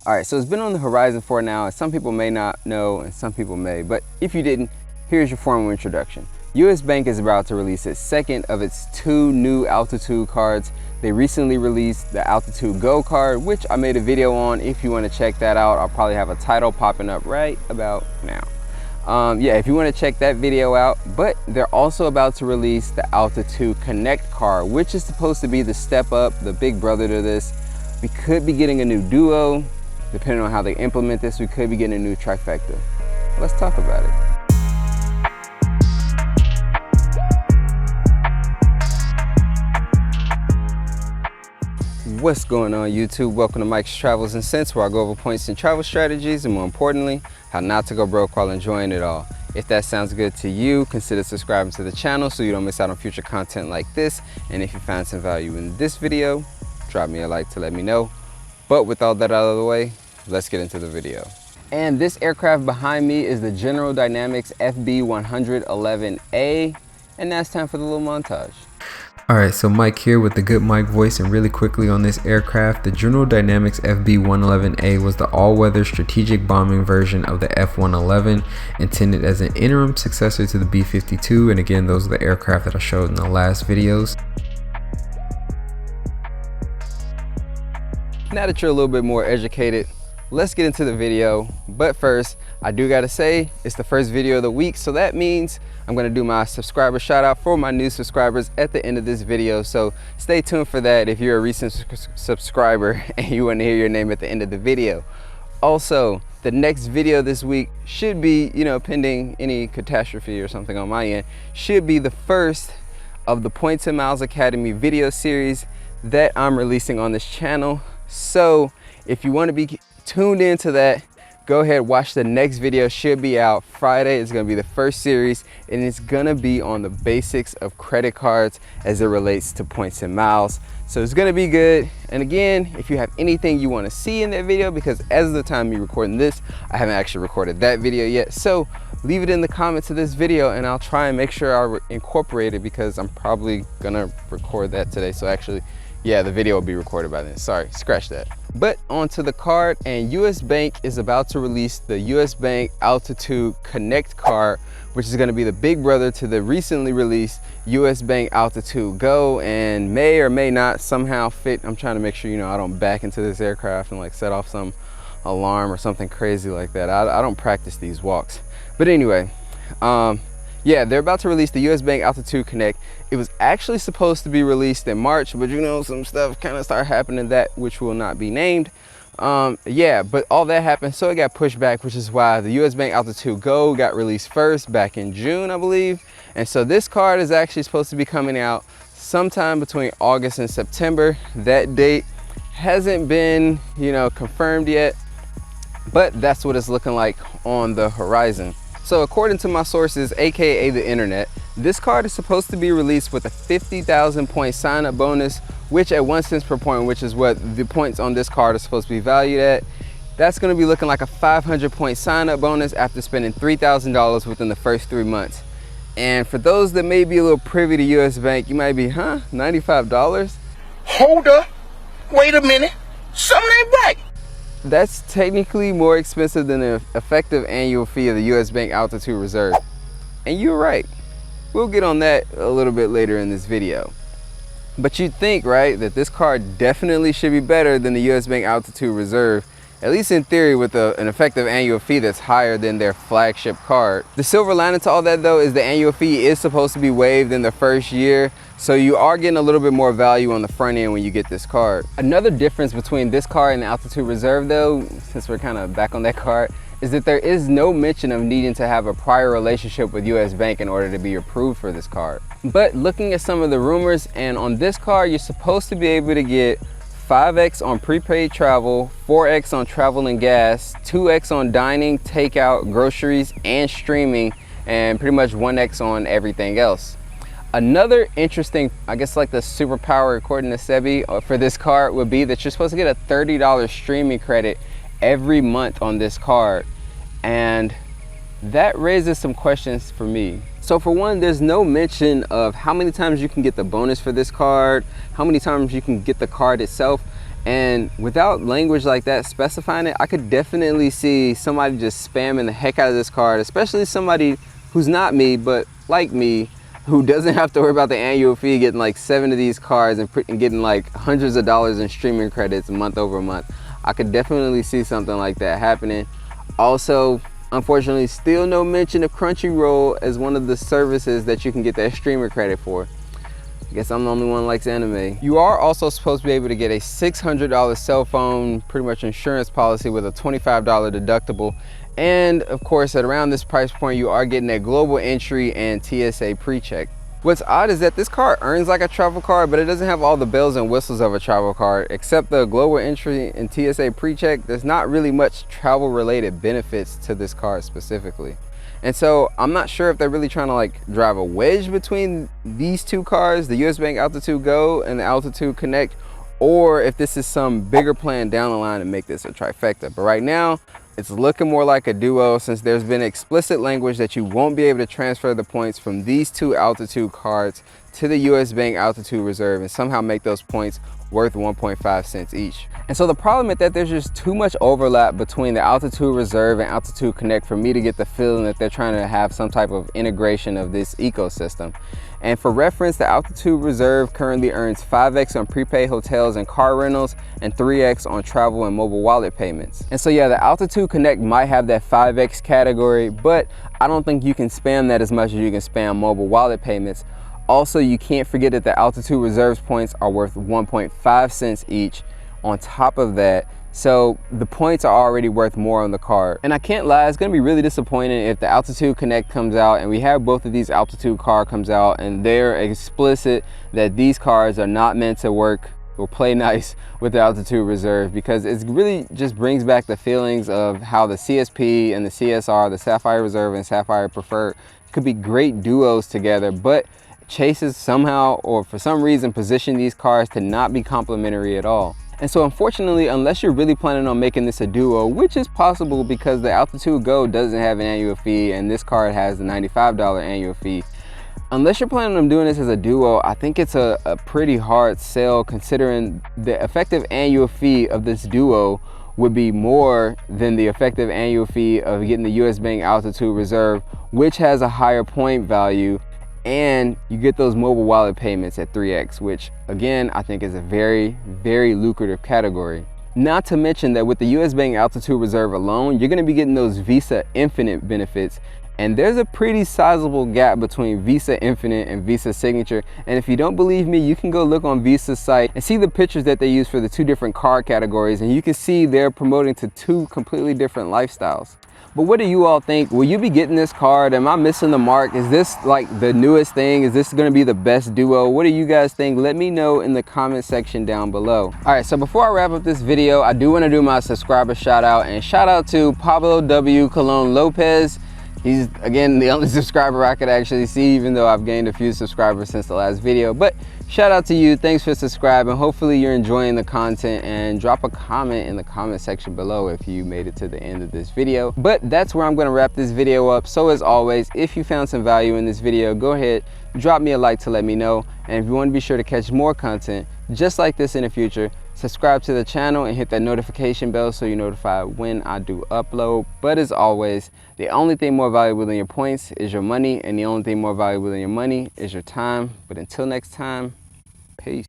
All right, so it's been on the horizon for now, and some people may not know and some people may, but if you didn't, here's your formal introduction. US Bank is about to release its second of its 2 new Altitude cards. They recently released the Altitude Go card, which I made a video on. If you want to check that out, I'll probably have a title popping up right about now. Yeah, if you want to check that video out. But they're also about to release the Altitude Connect card, which is supposed to be the step up, the big brother to this. We could be getting a new duo. Depending on how they implement this, we could be getting a new trifecta. Let's talk about it. What's going on, YouTube? Welcome to Mike's Travels and Cents, where I go over points and travel strategies, and more importantly, how not to go broke while enjoying it all. If that sounds good to you, consider subscribing to the channel so you don't miss out on future content like this. And if you found some value in this video, drop me a like to let me know. But with all that out of the way, let's get into the video. And this aircraft behind me is the General Dynamics FB111A, and now it's time for the little montage. Alright, so Mike here with the good Mike voice, and really quickly on this aircraft, the General Dynamics FB111A was the all-weather strategic bombing version of the F111, intended as an interim successor to the B-52, and again, those are the aircraft that I showed in the last videos. Now that you're a little bit more educated, let's get into the video. But first, I do gotta say, it's the first video of the week, so that means I'm gonna do my subscriber shout out for my new subscribers at the end of this video. So stay tuned for that if you're a recent subscriber and you want to hear your name at the end of the video. Also, the next video this week should be, pending any catastrophe or something on my end, should be the first of the Points and Miles Academy video series that I'm releasing on this channel. So if you want to be tuned into that, go ahead, watch the next video. Should be out Friday. It's going to be the first series, and it's going to be on the basics of credit cards as it relates to points and miles. So it's going to be good. And again, if you have anything you want to see in that video, because as of the time me recording this, I haven't actually recorded that video yet, so leave it in the comments of this video and I'll try and make sure I incorporate it, because I'm probably gonna record that today. So actually, yeah, the video will be recorded by then. Sorry, scratch that. But onto the card, and US Bank is about to release the US Bank Altitude Connect card, which is going to be the big brother to the recently released US Bank Altitude Go, and may or may not somehow fit. I'm trying to make sure, I don't back into this aircraft and like set off some alarm or something crazy like that. I don't practice these walks. But anyway, yeah, they're about to release the US Bank Altitude Connect. It was actually supposed to be released in March, but some stuff kind of started happening that which will not be named. Yeah, but all that happened, so it got pushed back, which is why the US Bank Altitude Go got released first back in June, I believe. And so this card is actually supposed to be coming out sometime between August and September. That date hasn't been, confirmed yet, but that's what it's looking like on the horizon. So according to my sources, aka the internet, this card is supposed to be released with a 50,000 point sign-up bonus, which at 1 cent per point, which is what the points on this card are supposed to be valued at. That's going to be looking like a 500 point sign-up bonus after spending $3,000 within the first 3 months. And for those that may be a little privy to US Bank, you might be, $95? Hold up, wait a minute, something ain't right. That's technically more expensive than the effective annual fee of the US Bank Altitude Reserve. And you're right. We'll get on that a little bit later in this video. But you'd think, right, that this card definitely should be better than the US Bank Altitude Reserve, at least in theory, with an effective annual fee that's higher than their flagship card. The silver lining to all that, though, is the annual fee is supposed to be waived in the first year, so you are getting a little bit more value on the front end when you get this card. Another difference between this card and the Altitude Reserve, though, since we're kind of back on that card, is that there is no mention of needing to have a prior relationship with US Bank in order to be approved for this card. But looking at some of the rumors, and on this card, you're supposed to be able to get 5x on prepaid travel, 4x on travel and gas, 2x on dining, takeout, groceries, and streaming, and pretty much 1x on everything else. Another interesting, I guess like the superpower according to Sebi for this card would be that you're supposed to get a $30 streaming credit every month on this card. And that raises some questions for me. So for one, there's no mention of how many times you can get the bonus for this card, how many times you can get the card itself, And without language like that specifying it, I could definitely see somebody just spamming the heck out of this card, especially somebody who's not me, but like me, who doesn't have to worry about the annual fee, getting like 7 of these cards and getting like hundreds of dollars in streaming credits month over month. I could definitely see something like that happening. Also, unfortunately, still no mention of Crunchyroll as one of the services that you can get that streamer credit for. I guess I'm the only one who likes anime. You are also supposed to be able to get a $600 cell phone, pretty much insurance policy with a $25 deductible. And of course, at around this price point, you are getting a global entry and TSA pre-check. What's odd is that this card earns like a travel card, but it doesn't have all the bells and whistles of a travel card. Except the global entry and TSA pre-check, there's not really much travel related benefits to this card specifically. And so I'm not sure if they're really trying to like drive a wedge between these two cards, the US Bank Altitude Go and the Altitude Connect, or if this is some bigger plan down the line to make this a trifecta. But right now, it's looking more like a duo, since there's been explicit language that you won't be able to transfer the points from these two Altitude cards to the US Bank Altitude Reserve and somehow make those points worth 1.5 cents each. And so the problem is that there's just too much overlap between the Altitude Reserve and Altitude Connect for me to get the feeling that they're trying to have some type of integration of this ecosystem. And for reference, the Altitude Reserve currently earns 5x on prepaid hotels and car rentals and 3x on travel and mobile wallet payments. And so yeah, the Altitude Connect might have that 5x category, but I don't think you can spam that as much as you can spam mobile wallet payments. Also, you can't forget that the Altitude Reserve's points are worth 1.5 cents each on top of that. So the points are already worth more on the card. And I can't lie, it's gonna be really disappointing if the Altitude Connect comes out and we have both of these Altitude cards comes out and they're explicit that these cards are not meant to work or play nice with the Altitude Reserve, because it really just brings back the feelings of how the CSP and the CSR, the Sapphire Reserve and Sapphire Preferred, could be great duos together, but Chases somehow or for some reason position these cards to not be complementary at all. And so unfortunately, unless you're really planning on making this a duo, which is possible because the Altitude Go doesn't have an annual fee and this card has the $95 annual fee, unless you're planning on doing this as a duo, I think it's a pretty hard sell, considering the effective annual fee of this duo would be more than the effective annual fee of getting the US Bank Altitude Reserve, which has a higher point value, and you get those mobile wallet payments at 3x, which again, I think is a very, very lucrative category. Not to mention that with the US Bank Altitude Reserve alone, you're gonna be getting those Visa Infinite benefits. And there's a pretty sizable gap between Visa Infinite and Visa Signature. And if you don't believe me, you can go look on Visa's site and see the pictures that they use for the two different card categories. And you can see they're promoting to two completely different lifestyles. But what do you all think? Will you be getting this card? Am I missing the mark? Is this like the newest thing? Is this gonna be the best duo? What do you guys think? Let me know in the comment section down below. All right, so before I wrap up this video, I do wanna do my subscriber shout out, and shout out to Pablo W. Colon Lopez. He's, again, the only subscriber I could actually see, even though I've gained a few subscribers since the last video. But shout out to you, thanks for subscribing. Hopefully you're enjoying the content, and drop a comment in the comment section below if you made it to the end of this video. But that's where I'm gonna wrap this video up. So as always, if you found some value in this video, go ahead, drop me a like to let me know. And if you wanna be sure to catch more content just like this in the future, subscribe to the channel and hit that notification bell so you're notified when I do upload. But as always, the only thing more valuable than your points is your money, and the only thing more valuable than your money is your time. But until next time, peace.